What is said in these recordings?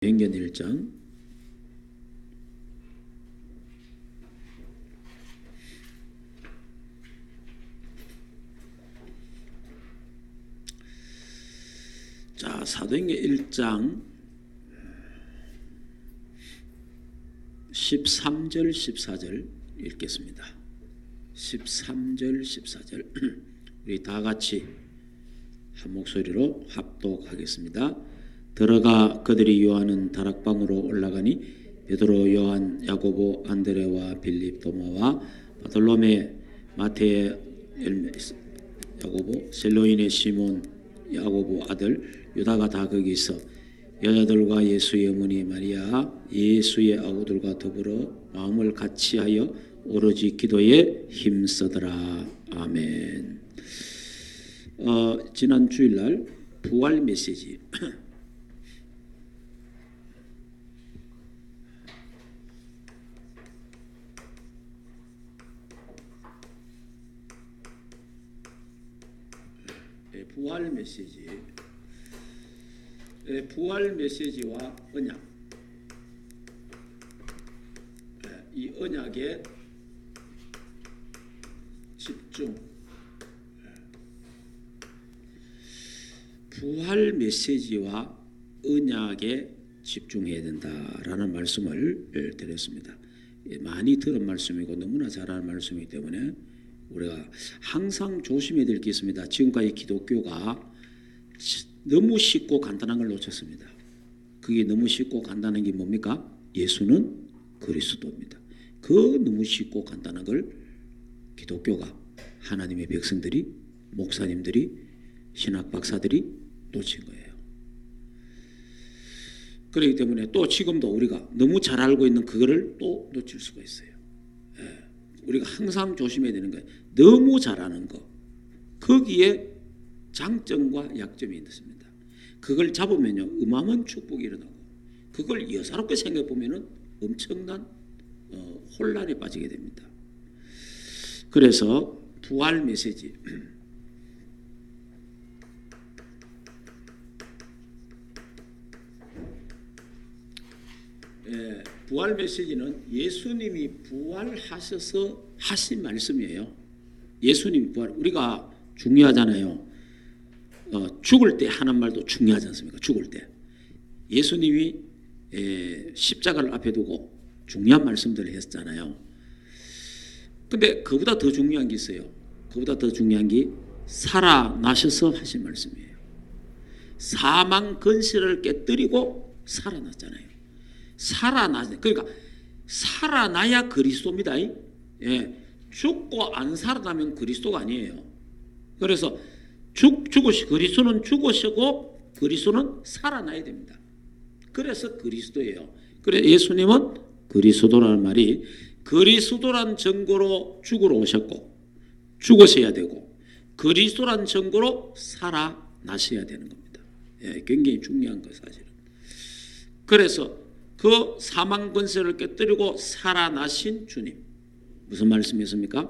사도행전 1장 사도행전 1장 13절 14절 읽겠습니다. 13절 14절 우리 다 같이 한 목소리로 합독하겠습니다. 들어가 그들이 요한은 다락방으로 올라가니 베드로, 요한, 야고보, 안드레와 빌립, 도마와 바돌로메, 마태, 야고보, 셀로인의 시몬, 야고보 아들 유다가 다 거기 있어 여자들과 예수의 어머니 마리아, 예수의 아우들과 더불어 마음을 같이하여 오로지 기도에 힘쓰더라. 아멘. 지난 주일날 부활 메시지 부활 메시지와 언약, 이 언약의 집중, 부활 메시지와 언약에 집중해야 된다라는 말씀을 드렸습니다. 많이 들은 말씀이고 너무나 잘 아는 말씀이기 때문에 우리가 항상 조심해야 될 게 있습니다. 지금까지 기독교가 너무 쉽고 간단한 걸 놓쳤습니다. 그게 너무 쉽고 간단한 게 뭡니까? 예수는 그리스도입니다. 그 너무 쉽고 간단한 걸 기독교가, 하나님의 백성들이, 목사님들이, 신학 박사들이 놓친 거예요. 그렇기 때문에 또 지금도 우리가 너무 잘 알고 있는 그거를 또 놓칠 수가 있어요. 우리가 항상 조심해야 되는 거예요. 너무 잘하는 거, 거기에 장점과 약점이 있습니다. 그걸 잡으면요 어마어마한 축복이 일어나고, 그걸 여사롭게 생각해 보면은 엄청난 혼란에 빠지게 됩니다. 그래서 부활 메시지, 부활 메시지는 예수님이 부활하셔서 하신 말씀이에요. 예수님이 부활, 우리가 중요하잖아요. 죽을 때 하는 말도 중요하지 않습니까? 죽을 때 예수님이 십자가를 앞에 두고 중요한 말씀들을 했잖아요. 근데 그보다 더 중요한 게 있어요. 그보다 더 중요한 게 살아나셔서 하신 말씀이에요. 사망 근세를 깨뜨리고 살아났잖아요. 그러니까 살아나야 그리스도입니다. 죽고 안 살아나면 그리스도가 아니에요. 그래서 그리스도는 죽으시고 그리스도는 살아나야 됩니다. 그래서 그리스도예요. 그래 예수님은 그리스도라는 말이, 그리스도란 증거로 죽으러 오셨고 죽으셔야 되고 그리스도란 증거로 살아나셔야 되는 겁니다. 굉장히 중요한 거 사실은. 그래서 그 사망 권세를 깨뜨리고 살아나신 주님, 무슨 말씀이었습니까?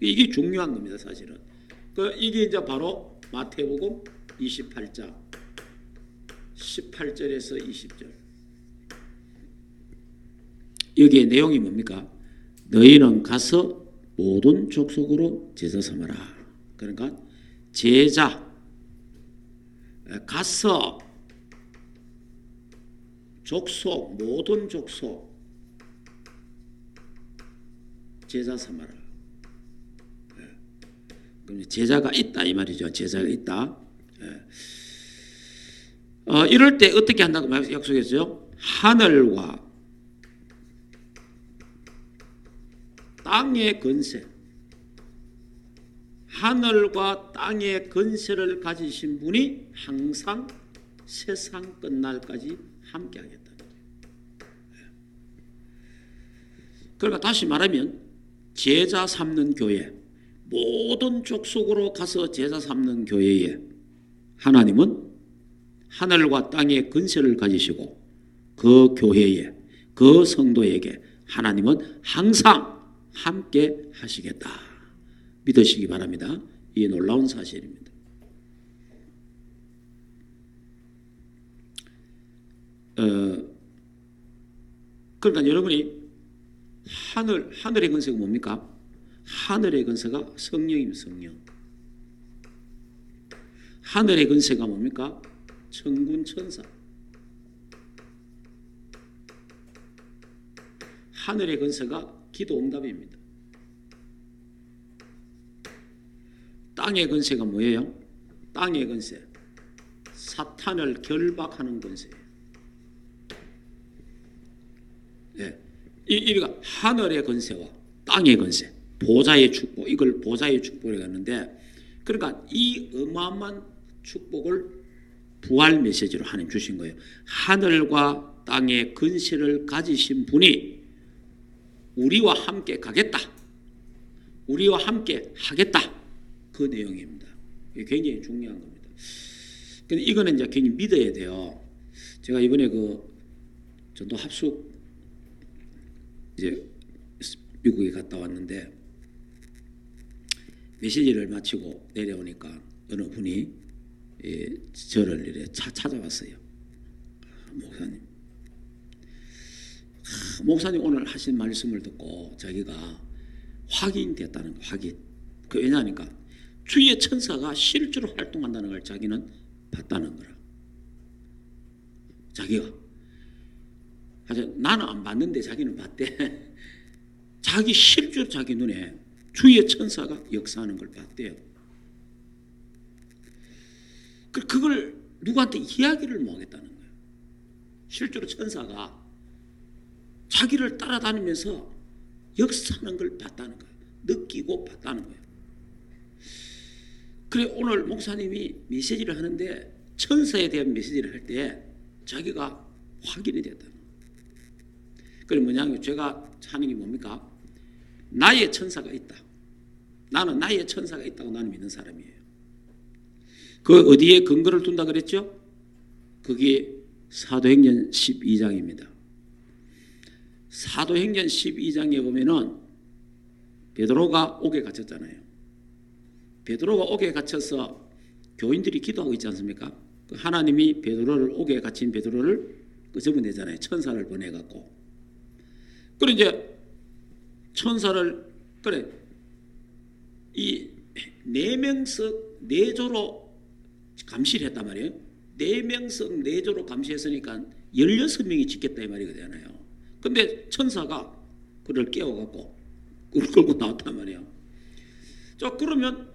이게 중요한 겁니다. 사실은 이게 이제 바로 마태복음 28장 18절에서 20절. 여기에 내용이 뭡니까? 너희는 가서 모든 족속으로 제자 삼아라. 그러니까 제자, 가서 족속, 모든 족속 제자 삼아라. 그럼 제자가 있다 이 말이죠. 제자가 있다. 이럴 때 어떻게 한다고 약속했어요? 하늘과 땅의 권세, 하늘과 땅의 권세를 가지신 분이 항상 세상 끝날까지 함께 하겠다. 그러니까 다시 말하면 제자 삼는 교회, 모든 족속으로 가서 제자 삼는 교회에 하나님은 하늘과 땅의 권세를 가지시고 그 교회에, 그 성도에게 하나님은 항상 함께 하시겠다. 믿으시기 바랍니다. 이 놀라운 사실입니다. 그러니까 여러분이 하늘의 근세가 뭡니까? 하늘의 근세가 성령입니다. 성령. 하늘의 근세가 뭡니까? 천군 천사. 하늘의 근세가 기도 응답입니다. 땅의 근세가 뭐예요? 땅의 근세, 사탄을 결박하는 근세예요. 네. 이가 하늘의 근세와 땅의 근세, 보좌의 축복, 이걸 보좌의 축복이라고 하는데, 그러니까 이 어마어마한 축복을 부활 메시지로 하나님 주신 거예요. 하늘과 땅의 근세를 가지신 분이 우리와 함께 가겠다, 우리와 함께 하겠다, 그 내용입니다. 이게 굉장히 중요한 겁니다. 근데 이거는 이제 굉장히 믿어야 돼요. 제가 이번에 그 전도 합숙 이제 미국에 갔다 왔는데 메시지를 마치고 내려오니까 어느 분이 저를 이래 찾아왔어요. 목사님, 목사님 오늘 하신 말씀을 듣고 자기가 확인됐다는 거, 확인. 그 왜냐하니까 주의 천사가 실제로 활동한다는 걸 자기는 봤다는 거라. 자기가 나는 안 봤는데 자기는 봤대. 자기 실제로 자기 눈에 주의 천사가 역사하는 걸 봤대요. 그걸 누구한테 이야기를 못 하겠다는 거예요. 실제로 천사가 자기를 따라다니면서 역사하는 걸 봤다는 거예요. 느끼고 봤다는 거예요. 그래 오늘 목사님이 메시지를 하는데 천사에 대한 메시지를 할 때 자기가 확인이 됐다. 그래 뭐냐면 제가 하는 게 뭡니까? 나의 천사가 있다. 나는 나의 천사가 있다고 나는 믿는 사람이에요. 그 어디에 근거를 둔다 그랬죠? 그게 사도행전 12장입니다. 사도행전 12장에 보면은 베드로가 옥에 갇혔잖아요. 베드로가 옥에 갇혀서 교인들이 기도하고 있지 않습니까? 하나님이 베드로를, 옥에 갇힌 베드로를 끄집어내잖아요. 천사를 보내갖고. 그래 이제 천사를 그래 이 4명석 4조로 감시를 했단 말이에요. 4명석 4조로 감시했으니까 16명이 지켰다 이 말이 되잖아요. 근데 천사가 그를 깨워갖고 그를 끌고 나왔단 말이에요. 자 그러면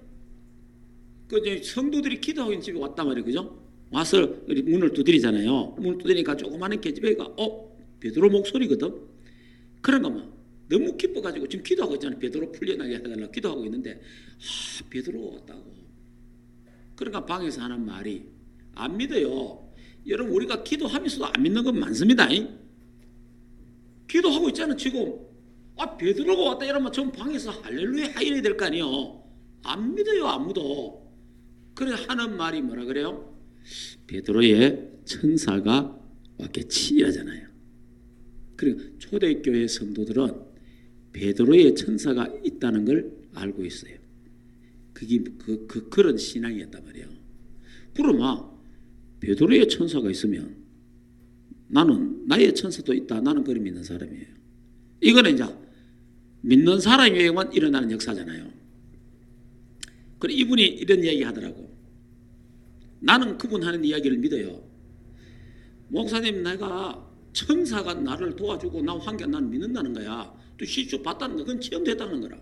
그 성도들이 기도하고 있는 집에 왔단 말이에요. 그죠? 와서 문을 두드리잖아요. 문을 두드리니까 조그마한 계집애가 베드로 목소리거든. 그런가 뭐 너무 기뻐가지고 지금 기도하고 있잖아요. 베드로 풀려나게 해달라고 기도하고 있는데 베드로가 왔다고. 그러니까 방에서 하는 말이 안 믿어요. 여러분 우리가 기도하면서도 안 믿는 건 많습니다. 기도하고 있잖아요. 지금 베드로가 왔다 이러면 전 방에서 할렐루야 이래야 될 거 아니에요. 안 믿어요. 아무도. 그래 하는 말이 뭐라 그래요? 베드로의 천사가 왔겠지 하잖아요. 그리고 초대교회 성도들은 베드로의 천사가 있다는 걸 알고 있어요. 그게 그런 신앙이었단 말이에요. 그러면 베드로의 천사가 있으면 나는 나의 천사도 있다. 나는 그걸 믿는 사람이에요. 이거는 이제 믿는 사람에게만 일어나는 역사잖아요. 그래 이분이 이런 이야기 하더라고. 나는 그분 하는 이야기를 믿어요. 목사님 내가 천사가 나를 도와주고 나와 함께 나는 믿는다는 거야. 또 실제 봤다는 거 그건 체험됐다는 거라.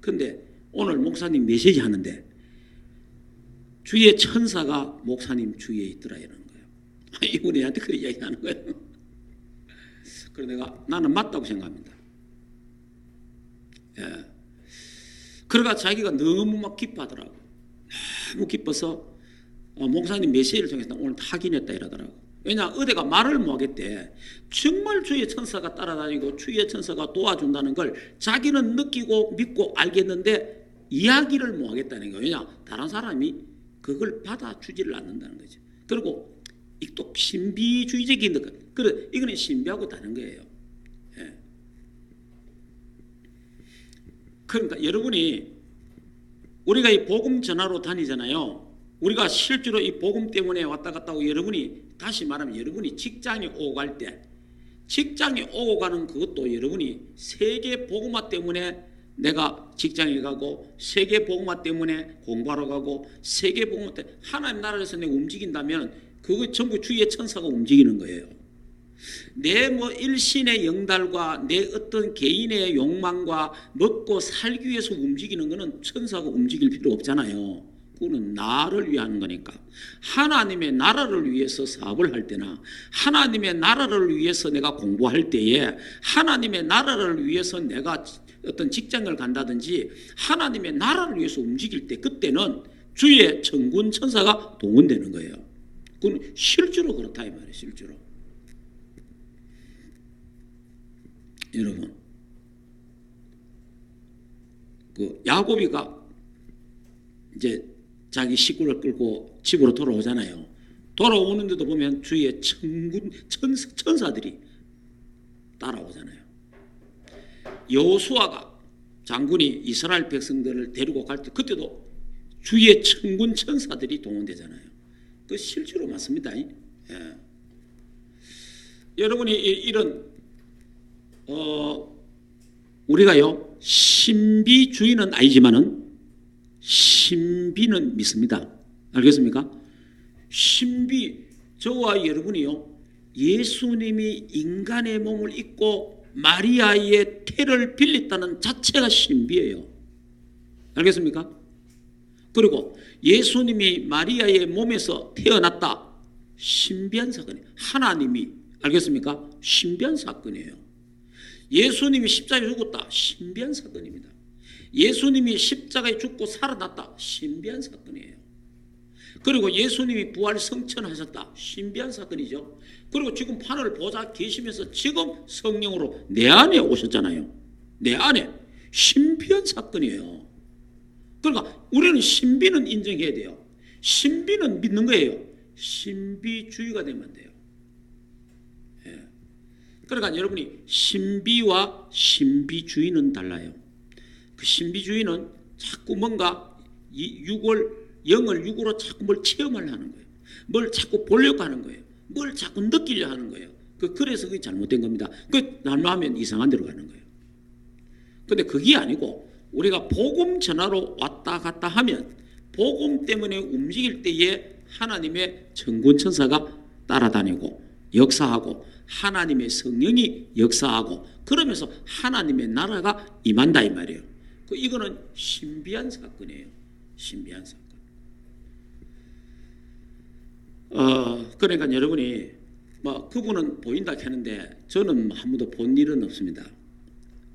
근데 오늘 목사님 메시지 하는데 주의 천사가 목사님 주위에 있더라 이러는 거예요. 이분이 한테 그런 이야기 하는 거예요. 그래서 나는 맞다고 생각합니다. 예. 그러니까 자기가 너무 막 기뻐하더라고. 너무 기뻐서 목사님 메시지를 통해서 오늘 확인했다 이러더라고. 왜냐 어디가 말을 못하겠대. 정말 주의 천사가 따라다니고 주의 천사가 도와준다는 걸 자기는 느끼고 믿고 알겠는데 이야기를 못하겠다는 거예요. 왜냐 다른 사람이 그걸 받아주지를 않는다는 거죠. 그리고 또 신비주의적인 것. 그래 이거는 신비하고 다른 거예요. 예. 그러니까 여러분이 우리가 이 복음 전하러 다니잖아요. 우리가 실제로 이 복음 때문에 왔다 갔다 하고 여러분이 다시 말하면 여러분이 직장에 오고 갈 때 직장에 오고 가는 그것도 여러분이 세계 복음화 때문에 내가 직장에 가고 세계 복음화 때문에 공부하러 가고 세계 복음화 때문에 하나님 나라에서 내가 움직인다면 그거 전부 주의 천사가 움직이는 거예요. 내 뭐 일신의 영달과 내 어떤 개인의 욕망과 먹고 살기 위해서 움직이는 거는 천사가 움직일 필요 없잖아요. 그거는 나를 위한 거니까. 하나님의 나라를 위해서 사업을 할 때나 하나님의 나라를 위해서 내가 공부할 때에 하나님의 나라를 위해서 내가 어떤 직장을 간다든지 하나님의 나라를 위해서 움직일 때 그때는 주의 천군 천사가 동원되는 거예요. 그건 실제로 그렇다 이 말이에요. 실제로. 여러분, 그 야곱이가 이제 자기 식구를 끌고 집으로 돌아오잖아요. 돌아오는데도 보면 주위에 천군 천사들이 따라오잖아요. 여호수아가 장군이 이스라엘 백성들을 데리고 갈 때 그때도 주위에 천군 천사들이 동원되잖아요. 그 실제로 맞습니다. 예. 여러분이 이런 우리가요 신비주의는 아니지만은 신비는 믿습니다. 알겠습니까? 신비, 저와 여러분이요 예수님이 인간의 몸을 입고 마리아의 태를 빌렸다는 자체가 신비예요. 알겠습니까? 그리고 예수님이 마리아의 몸에서 태어났다. 신비한 사건이에요. 하나님이, 알겠습니까? 신비한 사건이에요. 예수님이 십자가에 죽었다. 신비한 사건입니다. 예수님이 십자가에 죽고 살아났다. 신비한 사건이에요. 그리고 예수님이 부활 성천하셨다. 신비한 사건이죠. 그리고 지금 하늘 보좌 계시면서 지금 성령으로 내 안에 오셨잖아요. 내 안에. 신비한 사건이에요. 그러니까 우리는 신비는 인정해야 돼요. 신비는 믿는 거예요. 신비주의가 되면 안 돼요. 예. 그러니까 여러분이 신비와 신비주의는 달라요. 그 신비주의는 자꾸 뭔가 영을 육으로 자꾸 뭘 체험을 하는 거예요. 뭘 자꾸 보려고 하는 거예요. 뭘 자꾸 느끼려 하는 거예요. 그래서 그게 잘못된 겁니다. 나누면 이상한 데로 가는 거예요. 근데 그게 아니고 우리가 복음 전하러 왔다 갔다 하면 복음 때문에 움직일 때에 하나님의 천군 천사가 따라다니고 역사하고 하나님의 성령이 역사하고 그러면서 하나님의 나라가 임한다 이 말이에요. 이거는 신비한 사건이에요. 신비한 사건. 그러니까 여러분이 뭐 그분은 보인다 하는데 저는 한 번도 본 일은 없습니다.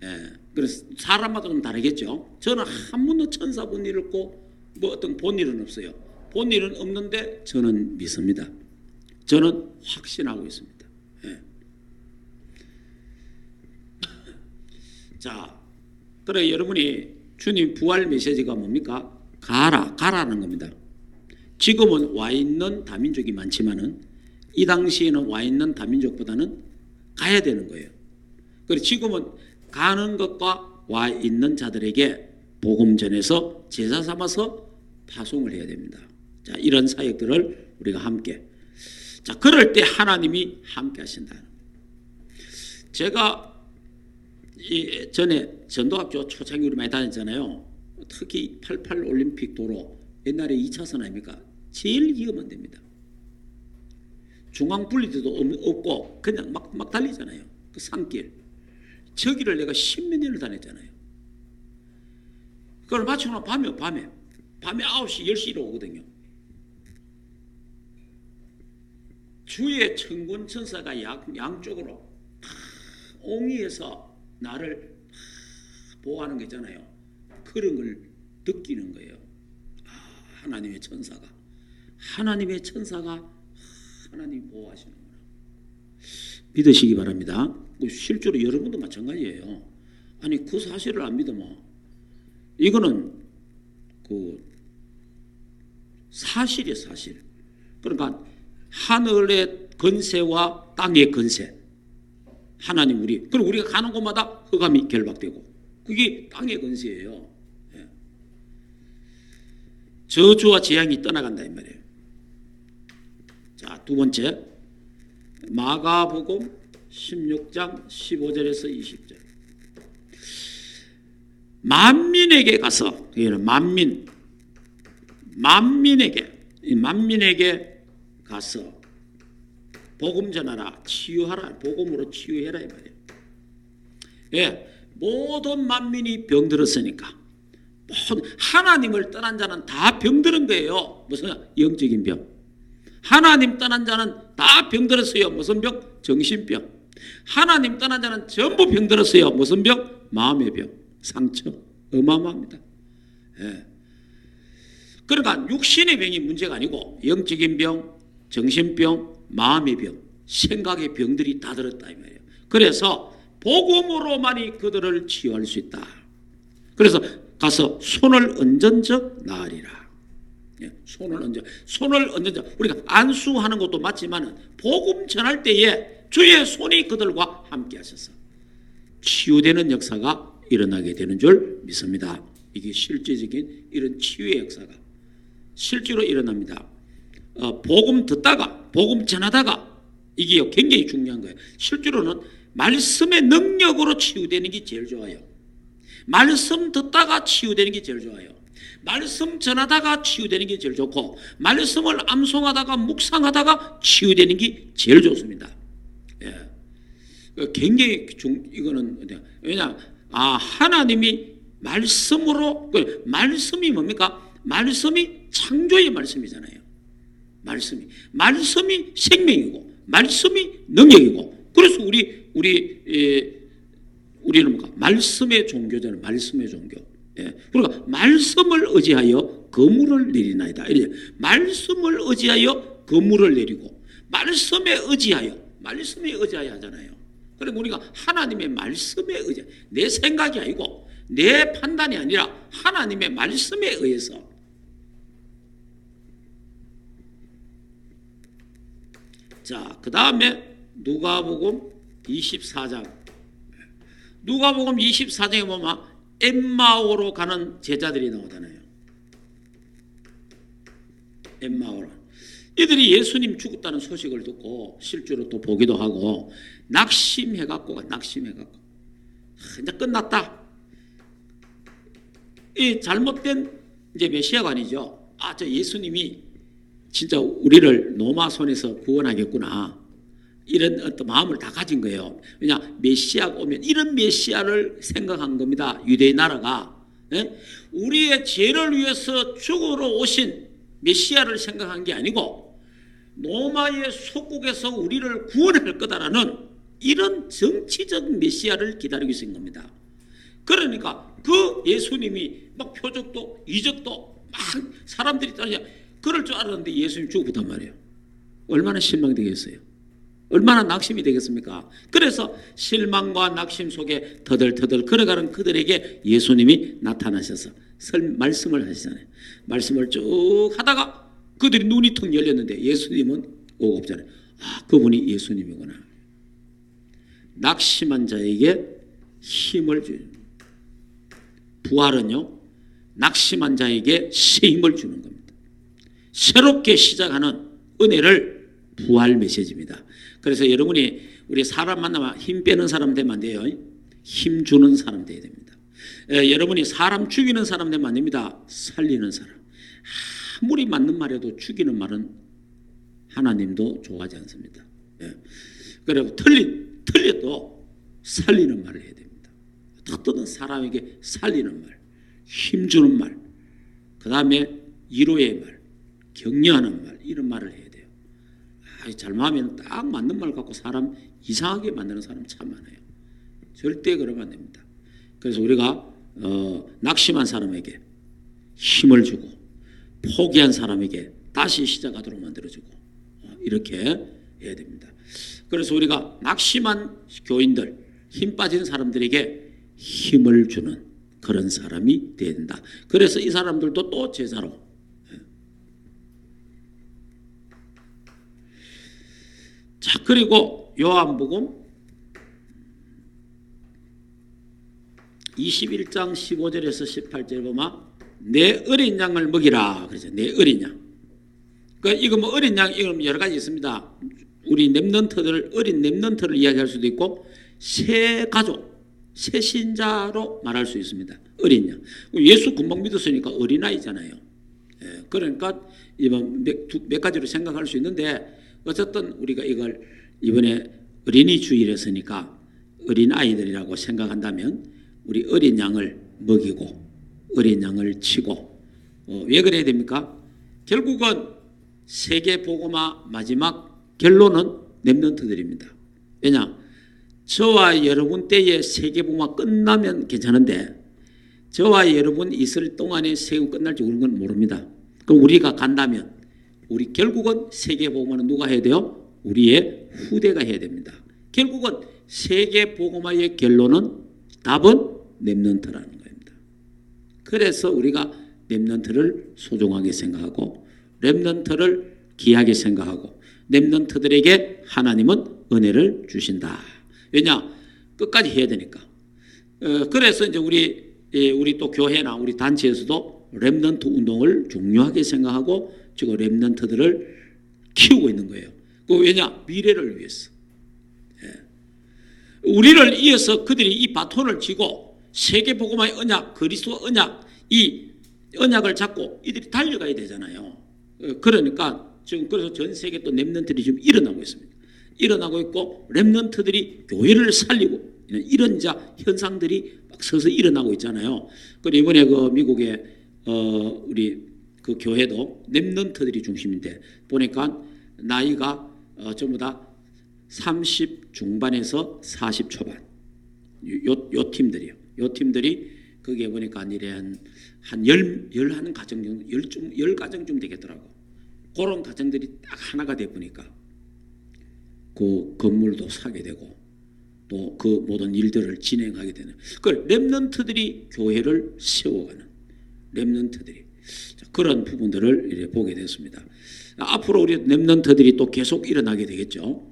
예. 그래서 사람마다 좀 다르겠죠. 저는 한 번도 천사 본 일 없고 뭐 어떤 본 일은 없어요. 본 일은 없는데 저는 믿습니다. 저는 확신하고 있습니다. 예. 자, 그래 여러분이 주님 부활 메시지가 뭡니까? 가라는 겁니다. 지금은 와 있는 다민족이 많지만은 이 당시에는 와 있는 다민족보다는 가야 되는 거예요. 그리고 지금은 가는 것과 와 있는 자들에게 복음 전해서 제자 삼아서 파송을 해야 됩니다. 자, 이런 사역들을 우리가 함께. 자, 그럴 때 하나님이 함께 하신다. 제가 전에 전도학교 초창기 우리 많이 다녔잖아요. 특히 88 올림픽 도로 옛날에 2차선 아닙니까? 제일 위험한 데입니다. 중앙 분리대도 없고 그냥 막 달리잖아요. 그 산길. 저기를 내가 10몇 년을 다녔잖아요. 그걸 마치고 밤에 9시 10시로 오거든요. 주의 천군 천사가 양쪽으로 옹이에서 나를 보호하는 거 있잖아요. 그런 걸 느끼는 거예요. 하나님의 천사가 하나님 보호하시는구나. 믿으시기 바랍니다. 실제로 여러분도 마찬가지예요. 아니 그 사실을 안 믿으면 이거는 그 사실이에요. 사실. 그러니까 하늘의 건세와 땅의 건세 하나님 그리고 우리가 가는 곳마다 흑암이 결박되고 그게 땅의 건세예요. 예. 저주와 재앙이 떠나간다 이 말이에요. 자, 두 번째 마가복음 16장 15절에서 20절. 만민에게 가서, 여기는 만민에게 가서 복음 전하라, 치유하라, 복음으로 치유해라 이 말이에요. 예, 모든 만민이 병들었으니까, 하나님을 떠난 자는 다 병들은 거예요. 무슨 영적인 병. 하나님 떠난 자는 다 병들었어요. 무슨 병? 정신병. 하나님 떠난 자는 전부 병들었어요. 무슨 병? 마음의 병. 상처. 어마어마합니다. 예. 그러니까 육신의 병이 문제가 아니고 영적인 병, 정신병, 마음의 병, 생각의 병들이 다 들었다 이 말이에요. 그래서 복음으로만이 그들을 치유할 수 있다. 그래서 가서 손을 얹은 적 나으리라. 예, 손을 얹은 적. 우리가 안수하는 것도 맞지만 복음 전할 때에 주의 손이 그들과 함께 하셔서 치유되는 역사가 일어나게 되는 줄 믿습니다. 이게 실제적인 이런 치유의 역사가 실제로 일어납니다. 복음 듣다가, 복음 전하다가, 이게 굉장히 중요한 거예요. 실제로는 말씀의 능력으로 치유되는 게 제일 좋아요. 말씀 듣다가 치유되는 게 제일 좋아요. 말씀 전하다가 치유되는 게 제일 좋고, 말씀을 암송하다가 묵상하다가 치유되는 게 제일 좋습니다. 예. 굉장히 이거는 왜냐? 하나님이 말씀으로, 말씀이 뭡니까? 말씀이 창조의 말씀이잖아요. 말씀이 생명이고, 말씀이 능력이고, 그래서 우리는 뭔가 말씀의 종교잖아요. 말씀의 종교. 예. 그러니까 말씀을 의지하여 거물을 내리나이다. 말씀을 의지하여 거물을 내리고, 말씀에 의지하여 하잖아요. 그러니까 우리가 하나님의 말씀에 의지, 내 생각이 아니고 내 판단이 아니라 하나님의 말씀에 의해서. 자, 그 다음에 누가복음 24장. 누가복음 24장에 보면 엠마오로 가는 제자들이 나오잖아요. 엠마오로. 이들이 예수님 죽었다는 소식을 듣고 실제로 또 보기도 하고 낙심해갖고 이제 끝났다. 이 잘못된 이제 메시아가 아니죠. 저 예수님이 진짜 우리를 로마 손에서 구원하겠구나. 이런 어떤 마음을 다 가진 거예요. 왜냐, 메시아가 오면 이런 메시아를 생각한 겁니다. 유대의 나라가. 예? 우리의 죄를 위해서 죽으러 오신 메시아를 생각한 게 아니고 로마의 속국에서 우리를 구원할 거다라는 이런 정치적 메시아를 기다리고 있는 겁니다. 그러니까 그 예수님이 막 표적도 이적도 막 사람들이 따르냐 그럴 줄 알았는데 예수님 죽었단 말이에요. 얼마나 실망되겠어요. 얼마나 낙심이 되겠습니까? 그래서 실망과 낙심 속에 터덜터덜 걸어가는 그들에게 예수님이 나타나셔서 말씀을 하시잖아요. 말씀을 쭉 하다가 그들이 눈이 턱 열렸는데 예수님은 오고 없잖아요. 그분이 예수님이구나. 낙심한 자에게 힘을 주는, 부활은요 낙심한 자에게 새 힘을 주는 겁니다. 새롭게 시작하는 은혜를 부활 메시지입니다. 그래서 여러분이 우리 사람 만나면 힘 빼는 사람 되면 안 돼요. 힘 주는 사람 되어야 됩니다. 여러분이 사람 죽이는 사람 되면 안 됩니다. 살리는 사람. 아무리 맞는 말해도 죽이는 말은 하나님도 좋아하지 않습니다. 그리고 틀려도 살리는 말을 해야 됩니다. 어떤 사람에게 살리는 말, 힘주는 말, 그 다음에 위로의 말, 격려하는 말, 이런 말을 해야 돼요. 잘못하면 딱 맞는 말 갖고 사람 이상하게 만드는 사람 참 많아요. 절대 그러면 안 됩니다. 그래서 우리가 낙심한 사람에게 힘을 주고 포기한 사람에게 다시 시작하도록 만들어주고 이렇게 해야 됩니다. 그래서 우리가 낙심한 교인들, 힘 빠진 사람들에게 힘을 주는 그런 사람이 되어야 된다. 그래서 이 사람들도 또 제자로. 자, 그리고 요한복음 21장 15절에서 18절 보면 내 어린 양을 먹이라 그러죠. 내 어린 양. 이거 뭐 어린 양 이거 여러 가지 있습니다. 우리 렘넌트들, 어린 렘넌트를 이야기할 수도 있고 새 가족, 새 신자로 말할 수 있습니다. 어린 양. 예수 금방 믿었으니까 어린아이잖아요. 그러니까 이번 몇 가지로 생각할 수 있는데 어쨌든 우리가 이걸 이번에 어린이 주일에서니까 어린아이들이라고 생각한다면 우리 어린 양을 먹이고 어린 양을 치고 왜 그래야 됩니까? 결국은 세계 복음화 마지막 결론은 렘넌트들입니다. 왜냐? 저와 여러분 때에 세계 복음화 끝나면 괜찮은데 저와 여러분 있을 동안에 세계 끝날지 우리는 건 모릅니다. 그럼 우리가 간다면 우리 결국은 세계 복음화는 누가 해야 돼요? 우리의 후대가 해야 됩니다. 결국은 세계 복음화의 결론은 답은 렘넌트라는 겁니다. 그래서 우리가 렘넌트를 소중하게 생각하고 렘넌트를 귀하게 생각하고 렘넌트들에게 하나님은 은혜를 주신다. 왜냐? 끝까지 해야 되니까. 그래서 이제 우리 또 교회나 우리 단체에서도 렘넌트 운동을 중요하게 생각하고 지금 렘넌트들을 키우고 있는 거예요. 왜냐? 미래를 위해서. 우리를 이어서 그들이 이 바톤을 쥐고 세계 복음화의 언약, 그리스도 언약, 이 언약을 잡고 이들이 달려가야 되잖아요. 그러니까 지금 그래서 전 세계 또 렘넌트들이 지금 일어나고 있습니다. 일어나고 있고 렘넌트들이 교회를 살리고 이런 현상들이 막 서서 일어나고 있잖아요. 그리고 이번에 그 미국의 우리 그 교회도 렘넌트들이 중심인데 보니까 나이가 전부 다 30 중반에서 40 초반 요 팀들이요. 요 팀들이 거기에 보니까 한 10 가정 정도 10 가정쯤 되겠더라고. 그런 가정들이 딱 하나가 돼 보니까 그 건물도 사게 되고 또 그 모든 일들을 진행하게 되는 그 렘넌트들이 교회를 세워가는 렘넌트들이 그런 부분들을 이렇게 보게 됐습니다. 앞으로 우리 렘넌트들이 또 계속 일어나게 되겠죠.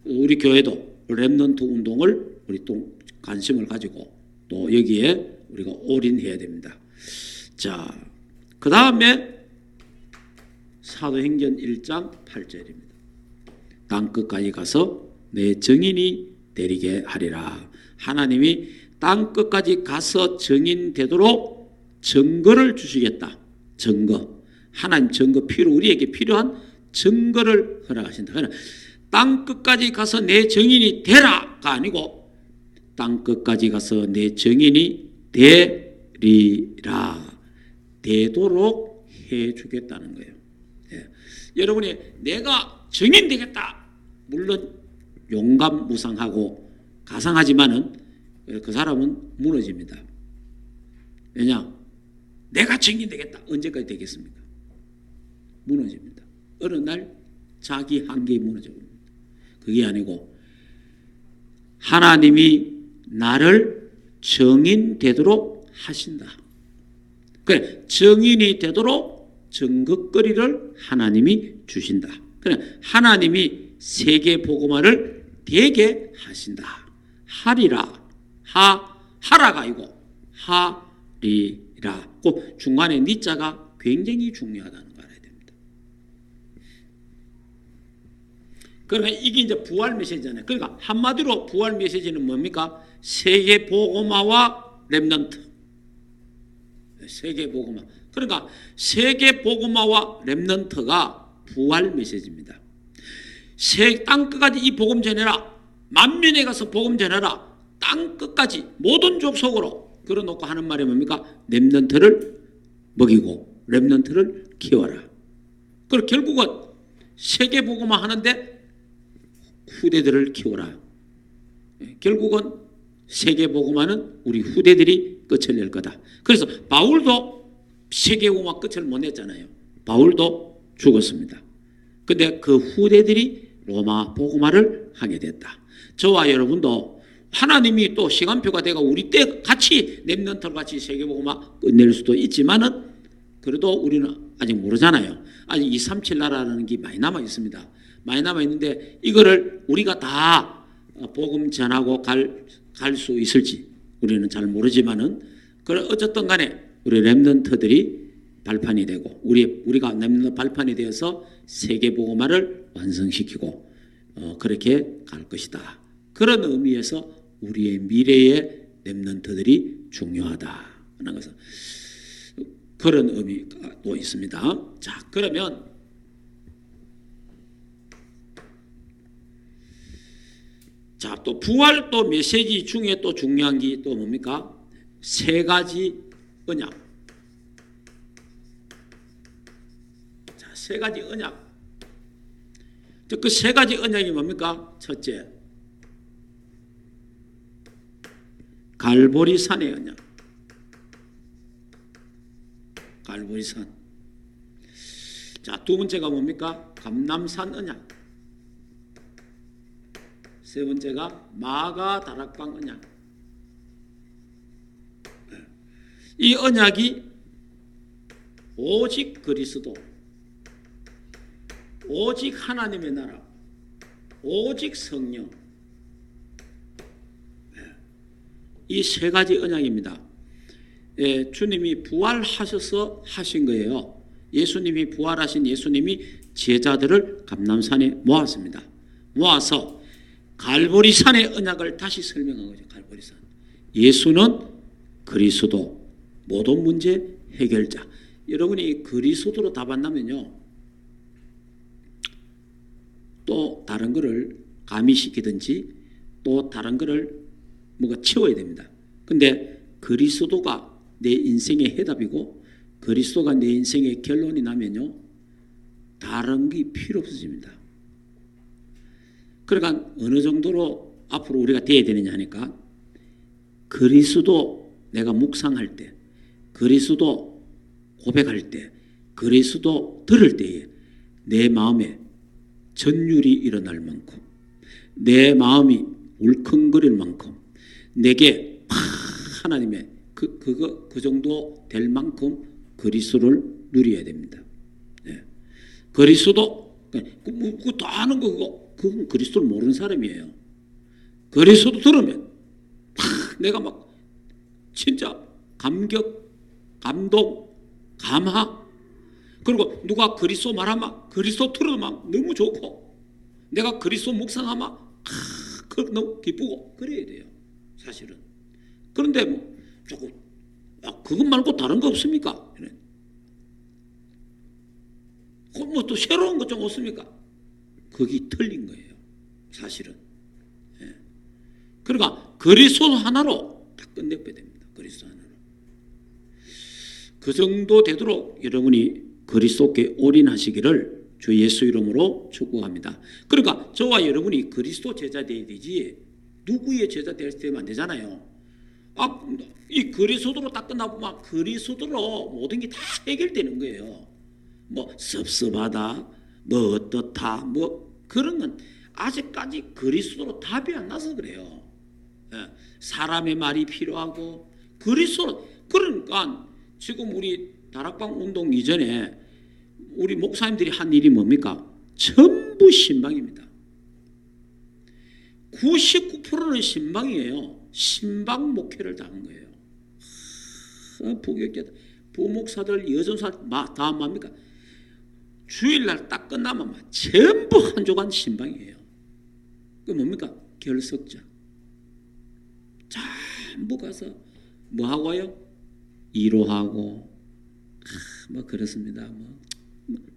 우리 교회도 렘넌트 운동을 우리 또 관심을 가지고 또 여기에 우리가 올인해야 됩니다. 자, 그 다음에 사도행전 1장 8절입니다. 땅 끝까지 가서 내 증인이 되리게 하리라. 하나님이 땅 끝까지 가서 증인 되도록 증거를 주시겠다. 증거. 하나님 증거 우리에게 필요한 증거를 허락하신다. 그러나 땅 끝까지 가서 내 증인이 되라가 아니고 땅 끝까지 가서 내 증인이 되리라. 되도록 해주겠다는 거예요. 여러분이 내가 증인 되겠다. 물론 용감무상하고 가상하지만은 그 사람은 무너집니다. 왜냐? 내가 증인 되겠다. 언제까지 되겠습니까? 무너집니다. 어느 날 자기 한계에 무너집니다. 그게 아니고 하나님이 나를 증인 되도록 하신다. 그래, 증인이 되도록 증거거리를 하나님이 주신다. 그래, 하나님이 세계 복음화를 되게 하신다. 하리라. 하라가 아니고 하리라. 그 중간에 니자가 굉장히 중요하다는 걸 알아야 됩니다. 그러니까 이게 이제 부활 메시지잖아요. 그러니까 한마디로 부활 메시지는 뭡니까? 세계 복음화와 렘넌트. 세계 복음화. 그러니까 세계 복음화와 렘넌트가 부활 메시지입니다. 땅 끝까지 이 복음 전해라. 만민에 가서 복음 전해라. 땅 끝까지 모든 족속으로 걸어놓고 하는 말이 뭡니까? 렘넌트를 먹이고 렘넌트를 키워라. 그리고 결국은 세계 복음화 하는데 후대들을 키워라. 결국은 세계 복음화는 우리 후대들이 끝을 낼 거다. 그래서 바울도 세계 복음화 끝을 못 냈잖아요. 바울도 죽었습니다. 근데 그 후대들이 로마 복음화를 하게 됐다. 저와 여러분도 하나님이 또 시간표가 되고 우리 때 같이 렘넌트 같이 세계 복음화 끝낼 수도 있지만은 그래도 우리는 아직 모르잖아요. 아직 237 나라라는 게 많이 남아 있습니다. 많이 남아 있는데 이거를 우리가 다 복음 전하고 갈 수 있을지 우리는 잘 모르지만은 어쨌든 간에 우리 렘넌트들이 발판이 되고 우리가 남는 발판이 되어서 세계복음화를 완성시키고 그렇게 갈 것이다. 그런 의미에서 우리의 미래의 렘넌트들이 중요하다는 것은 그런 의미가 또 있습니다. 자, 그러면 자, 또 부활 또 메시지 중에 또 중요한 게 또 뭡니까? 세 가지 언약. 자, 세 가지 언약. 그 세 가지 언약이 뭡니까? 첫째, 갈보리산의 언약. 갈보리산. 자, 두 번째가 뭡니까? 감람산 언약. 세 번째가 마가 다락방 언약. 이 언약이 오직 그리스도, 오직 하나님의 나라, 오직 성령, 이 세 가지 언약입니다. 주님이 부활하셔서 하신 거예요. 예수님이 부활하신 예수님이 제자들을 감람산에 모았습니다. 모아서 갈보리산의 언약을 다시 설명한 거죠. 갈보리산. 예수는 그리스도, 모든 문제 해결자. 여러분이 그리스도로 답한다면요, 또 다른 거를 가미시키든지 또 다른 거를 뭐가 채워야 됩니다. 근데 그리스도가 내 인생의 해답이고 그리스도가 내 인생의 결론이 나면요, 다른 게 필요 없어집니다. 그러니까 어느 정도로 앞으로 우리가 돼야 되느냐 하니까, 그리스도 내가 묵상할 때, 그리스도 고백할 때, 그리스도 들을 때에 내 마음에 전율이 일어날 만큼, 내 마음이 울컹거릴 만큼, 내게 하나님의 그 정도 될 만큼 그리스도를 누려야 됩니다. 네. 그리스도 그거 다 아는 거 그건 그리스도를 모르는 사람이에요. 그리스도 들으면 내가 막 진짜 감격, 감동, 감화, 그리고 누가 그리스도 말하면 그리스도 들으면 너무 좋고, 내가 그리스도 묵상하면 너무 기쁘고 그래야 돼요, 사실은. 그런데 뭐 조금 그것 말고 다른 거 없습니까? 뭐 또 새로운 것 좀 없습니까? 그게 틀린 거예요, 사실은. 예. 그러니까 그리스도 하나로 다 끝내야 됩니다. 그리스도 하나로. 그 정도 되도록 여러분이 그리스도께 올인하시기를 주 예수 이름으로 축복합니다. 그러니까 저와 여러분이 그리스도 제자 되어야 되지 누구의 제자 되면 안 되잖아요. 이 그리스도로 딱 끝나보면 그리스도로 모든 게 다 해결되는 거예요. 뭐 섭섭하다, 뭐 어떻다, 뭐 그런 건 아직까지 그리스도로 답이 안 나서 그래요. 사람의 말이 필요하고 그리스도. 그러니까 지금 우리 다락방 운동 이전에 우리 목사님들이 한 일이 뭡니까? 전부 신방입니다. 99%는 신방이에요. 신방 목회를 다 한 거예요. 부교육자, 부목사들, 여전사 다 뭡니까? 주일날 딱 끝나면 전부 한 조간 신방이에요. 그 뭡니까? 결석자. 전부 가서 뭐 하고 와요? 위로하고, 뭐 그렇습니다. 뭐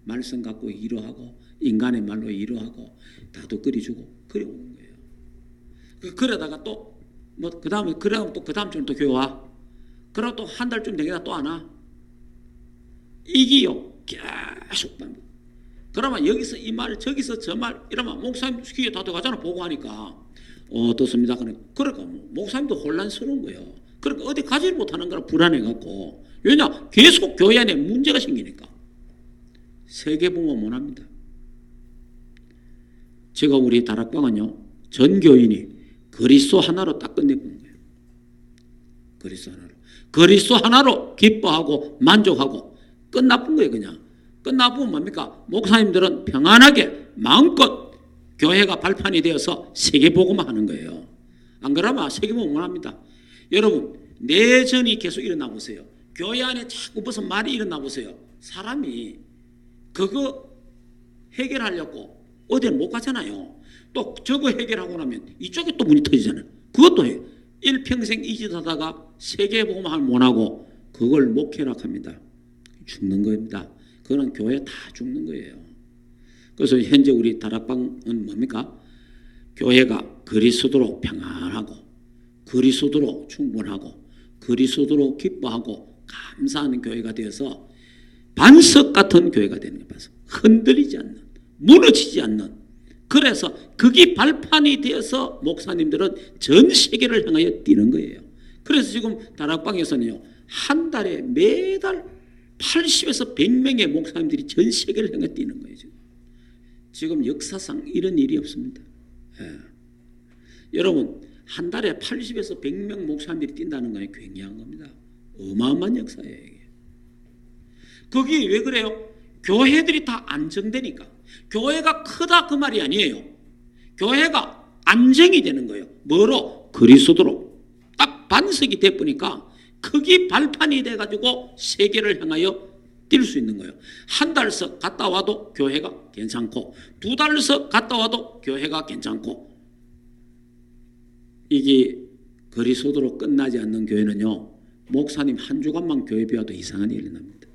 말씀 갖고 위로하고, 인간의 말로 위로하고, 다독거리주고 그래 오는 거예요. 그러다가 또 뭐 그 다음에 그러면 또 그 다음 주는 또 교회 와. 그러고 또 한 달쯤 되겠다 또 안 와. 이기요. 계속 반복. 그러면 여기서 이 말, 저기서 저 말, 이러면 목사님 귀에 다 들어가잖아, 보고 하니까. 어떻습니다. 그러니까 목사님도 혼란스러운 거예요. 그러니까 어디 가지 못하는 거라 불안해갖고. 왜냐? 계속 교회 안에 문제가 생기니까. 세계보면 못합니다. 제가 우리 다락방은요, 전 교인이 그리스도 하나로 딱 끝내본 거예요. 그리스도 하나로. 그리스도 하나로 기뻐하고 만족하고 끝나쁜 거예요, 그냥. 끝나보면 뭡니까? 목사님들은 평안하게 마음껏 교회가 발판이 되어서 세계복음화 하는 거예요. 안 그러면 세계복음화 합니다. 여러분, 내전이 계속 일어나고 있어요. 교회 안에 자꾸 무슨 말이 일어나 보세요. 사람이 그거 해결하려고 어디를 못 가잖아요. 또 저거 해결하고 나면 이쪽에 또 문이 터지잖아요. 그것도 해요. 일평생 이 짓 하다가 세계복음을 못하고 그걸 목회락합니다. 죽는 겁니다. 그거는 교회 다 죽는 거예요. 그래서 현재 우리 다락방은 뭡니까? 교회가 그리스도로 평안하고 그리스도로 충분하고 그리스도로 기뻐하고 감사하는 교회가 되어서 반석 같은 교회가 되는 거예요. 흔들리지 않는, 무너지지 않는. 그래서 그게 발판이 되어서 목사님들은 전 세계를 향하여 뛰는 거예요. 그래서 지금 다락방에서는요, 한 달에 매달 80에서 100명의 목사님들이 전 세계를 향해 뛰는 거예요. 지금 역사상 이런 일이 없습니다. 예. 여러분, 한 달에 80에서 100명 목사님들이 뛴다는 건 굉장한 겁니다. 어마어마한 역사예요. 이게. 그게 왜 그래요? 교회들이 다 안정되니까. 교회가 크다 그 말이 아니에요. 교회가 안정이 되는 거예요. 뭐로? 그리스도로. 딱 반석이 돼보니까 크기 발판이 돼가지고 세계를 향하여 뛸 수 있는 거예요. 한 달서 갔다 와도 교회가 괜찮고 두 달서 갔다 와도 교회가 괜찮고. 이게 그리스도로 끝나지 않는 교회는요, 목사님 한 주간만 교회 비워도 이상한 일이 납니다.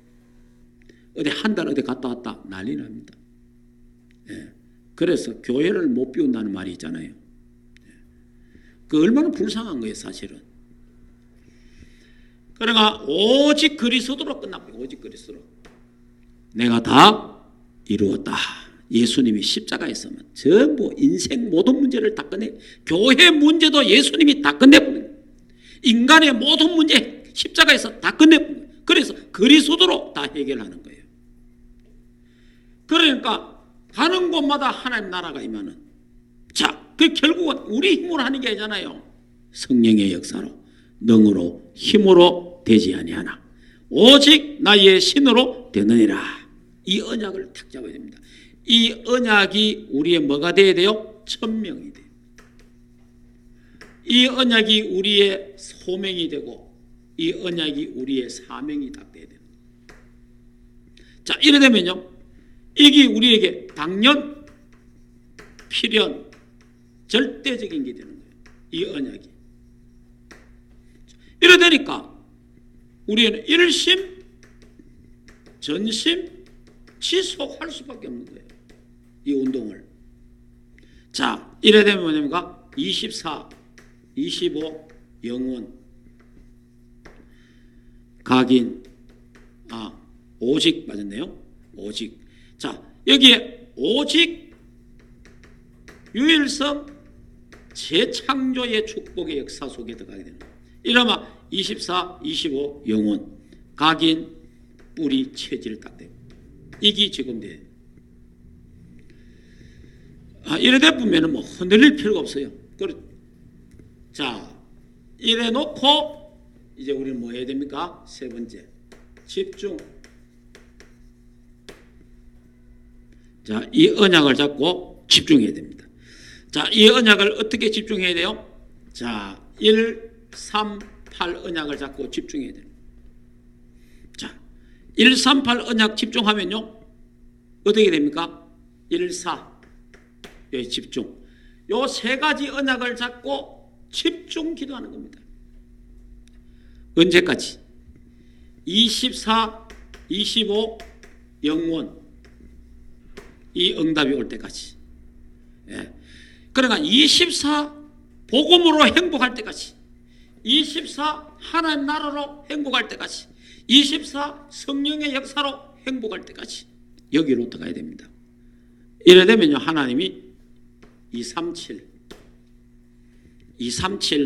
어디 한 달 어디 갔다 왔다 난리 납니다. 예. 그래서 교회를 못 비운다는 말이 있잖아요. 예. 그 얼마나 불쌍한 거예요, 사실은. 그러니까 오직 그리스도로 끝납니다. 오직 그리스도로. 내가 다 이루었다. 예수님이 십자가에서만 전부 인생 모든 문제를 다 끝내. 교회 문제도 예수님이 다 끝내버린. 인간의 모든 문제 십자가에서 다 끝내버린. 그래서 그리스도로 다 해결하는 거예요. 그러니까 가는 곳마다 하나님 나라가 임하는. 자, 그 결국은 우리 힘으로 하는 게 아니잖아요. 성령의 역사로, 능으로, 힘으로 되지 아니하나 오직 나의 신으로 되느니라. 이 언약을 탁 잡아야 됩니다. 이 언약이 우리의 뭐가 돼야 돼요? 천명이 돼요. 이 언약이 우리의 소명이 되고 이 언약이 우리의 사명이 딱 돼야 돼요. 자, 이래 되면요, 이게 우리에게 당연 필연 절대적인 게 되는 거예요. 이 언약이. 이래 되니까 우리는 일심 전심 지속할 수밖에 없는 거예요. 이 운동을. 자, 이래 되면 뭐냐면 24, 25 영원 각인 오직 맞았네요. 오직. 자, 여기에 오직 유일성 재창조의 축복의 역사 속에 들어가게 되는 거예요. 이러면 24, 25 영원 각인 뿌리 체질 딱 돼요. 이게 지금 돼요. 이래 보면은 뭐 흔들릴 필요가 없어요. 자, 이래 놓고 이제 우리는 뭐 해야 됩니까? 세 번째, 집중. 자, 이 언약을 잡고 집중해야 됩니다. 자, 이 언약을 어떻게 집중해야 돼요? 자, 1, 3, 8 언약을 잡고 집중해야 돼요. 자, 1, 3, 8 언약 집중하면요, 어떻게 됩니까? 1, 4 여기 집중. 요 세 가지 언약을 잡고 집중 기도하는 겁니다. 언제까지? 24, 25 영원 이 응답이 올 때까지. 예. 그러니까 24 복음으로 행복할 때까지, 24 하나님 나라로 행복할 때까지, 24 성령의 역사로 행복할 때까지 여기로 들어가야 됩니다. 이래 되면요, 하나님이 237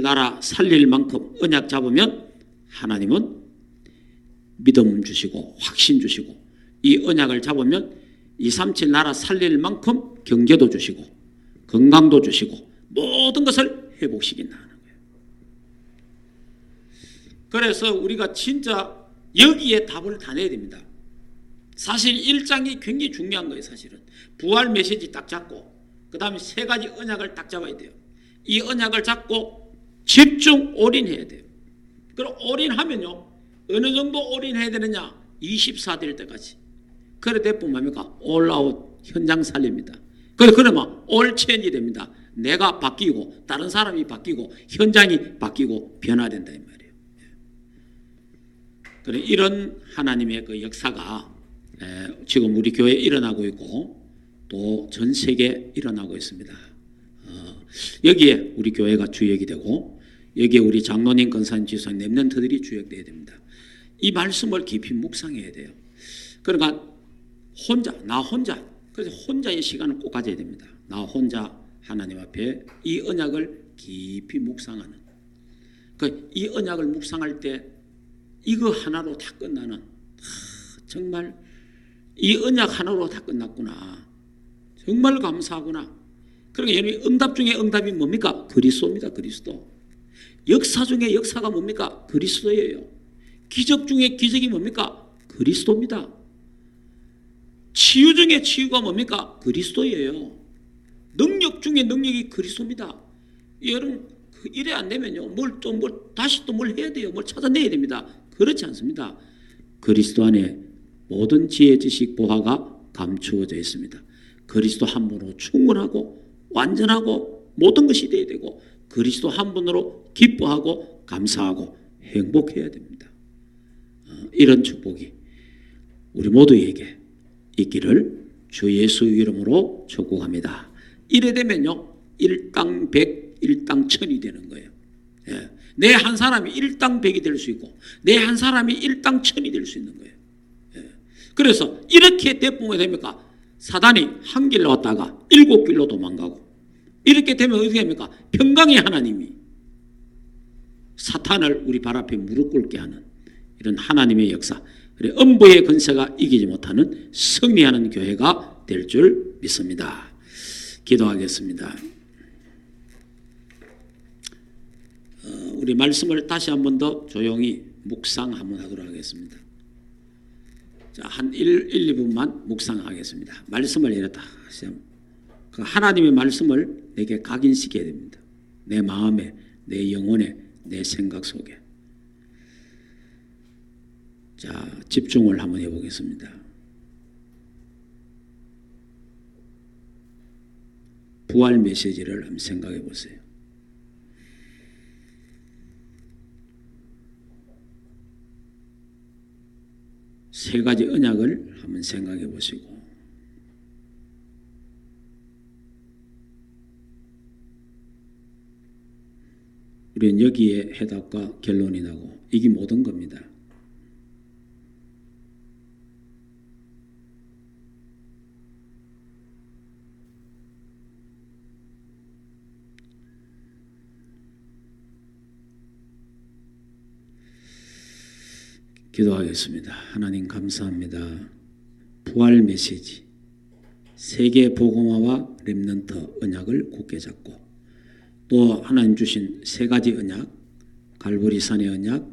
나라 살릴 만큼 언약 잡으면 하나님은 믿음 주시고 확신 주시고, 이 언약을 잡으면 237 나라 살릴 만큼 경제도 주시고 건강도 주시고 모든 것을 회복시킨다는 거예요. 그래서 우리가 진짜 여기에 답을 다 내야 됩니다. 사실 1장이 굉장히 중요한 거예요. 사실은 부활 메시지 딱 잡고 그 다음에 세 가지 언약을 딱 잡아야 돼요. 이 언약을 잡고 집중 올인해야 돼요. 그럼 올인하면요, 어느 정도 올인해야 되느냐? 24될 때까지. 그래 대부분 뭡니까? 올아웃 현장 살립니다. 그러면 올체인지 됩니다. 내가 바뀌고 다른 사람이 바뀌고 현장이 바뀌고 변화된다 이 말이에요. 그래 이런 하나님의 그 역사가 지금 우리 교회에 일어나고 있고 또 전 세계에 일어나고 있습니다. 여기에 우리 교회가 주역이 되고 여기에 우리 장로님, 권사님, 지사님, 렘넌트들이 주역되어야 됩니다. 이 말씀을 깊이 묵상해야 돼요. 그러니까 나 혼자 그래서 혼자의 시간을 꼭 가져야 됩니다. 나 혼자 하나님 앞에 이 언약을 깊이 묵상하는 이 언약을 묵상할 때 이거 하나로 다 끝나는 정말 이 언약 하나로 다 끝났구나. 정말 감사하구나. 그러니까 여러분 응답 중에 응답이 뭡니까? 그리스도입니다. 그리스도. 역사 중에 역사가 뭡니까? 그리스도예요. 기적 중에 기적이 뭡니까? 그리스도입니다. 치유 중에 치유가 뭡니까? 그리스도예요. 능력 중에 능력이 그리스도입니다. 여러분 이래 안 되면요 다시 또 뭘 해야 돼요. 뭘 찾아내야 됩니다. 그렇지 않습니다. 그리스도 안에 모든 지혜, 지식, 보화가 감추어져 있습니다. 그리스도 한 분으로 충분하고 완전하고 모든 것이 되어야 되고 그리스도 한 분으로 기뻐하고 감사하고 행복해야 됩니다. 이런 축복이 우리 모두에게 있기를 주 예수 이름으로 축복합니다. 이래 되면요 일당 백, 일당 천이 되는 거예요. 내 한 사람이 일당 백이 될 수 있고 내 한 사람이 일당 천이 될 수 있는 거예요. 그래서 이렇게 대풍이 됩니까? 사단이 한 길로 왔다가 7길로 도망가고 이렇게 되면 어떻게 됩니까? 평강의 하나님이 사탄을 우리 발 앞에 무릎 꿇게 하는 이런 하나님의 역사, 음부의 권세가 이기지 못하는 승리하는 교회가 될 줄 믿습니다. 기도하겠습니다. 우리 말씀을 다시 한 번 더 조용히 묵상 한번 하도록 하겠습니다. 자, 한 2분만 묵상하겠습니다. 말씀을 이렇다 하시면 그 하나님의 말씀을 내게 각인시켜야 됩니다. 내 마음에, 내 영혼에, 내 생각 속에. 자, 집중을 한번 해보겠습니다. 부활 메시지를 한번 생각해 보세요. 세 가지 언약을 한번 생각해 보시고 우리는 여기에 해답과 결론이 나고 이게 모든 겁니다. 기도하겠습니다. 하나님 감사합니다. 부활 메시지, 세계 복음화와 렘넌트 언약을 굳게 잡고 또 하나님 주신 세 가지 언약, 갈보리산의 언약,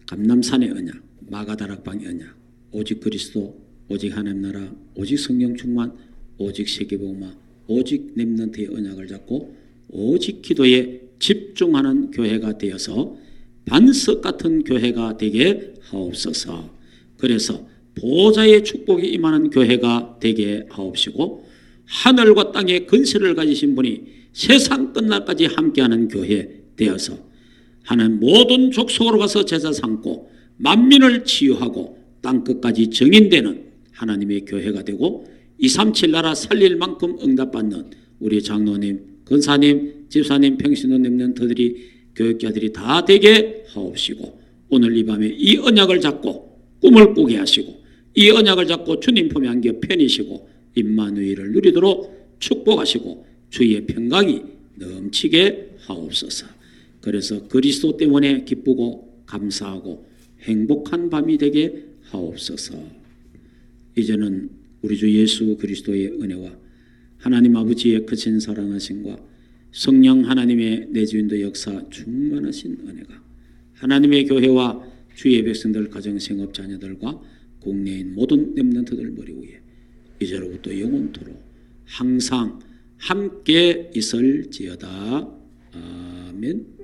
감람산의 언약, 마가다락방의 언약, 오직 그리스도, 오직 하나님 나라, 오직 성령 충만, 오직 세계 복음화, 오직 렘넌트의 언약을 잡고 오직 기도에 집중하는 교회가 되어서 반석 같은 교회가 되게 하옵소서. 그래서 보좌의 축복이 임하는 교회가 되게 하옵시고 하늘과 땅의 근세를 가지신 분이 세상 끝날까지 함께하는 교회 되어서 하는 모든 족속으로 가서 제자 삼고 만민을 치유하고 땅끝까지 정인되는 하나님의 교회가 되고 237 나라 살릴 만큼 응답받는 우리 장로님, 권사님, 집사님, 평신도 렘넌트들이 교육자들이 다 되게 하옵시고 오늘 이 밤에 이 언약을 잡고 꿈을 꾸게 하시고 이 언약을 잡고 주님 품에 안겨 편히시고 임마누엘을 누리도록 축복하시고 주의 평강이 넘치게 하옵소서. 그래서 그리스도 때문에 기쁘고 감사하고 행복한 밤이 되게 하옵소서. 이제는 우리 주 예수 그리스도의 은혜와 하나님 아버지의 크신 사랑하심과 성령 하나님의 내주인도 역사 충만하신 은혜가 하나님의 교회와 주의 백성들 가정 생업 자녀들과 국내인 모든 렘넌트들 머리 위에 이제로부터 영원토록 항상 함께 있을지어다. 아멘.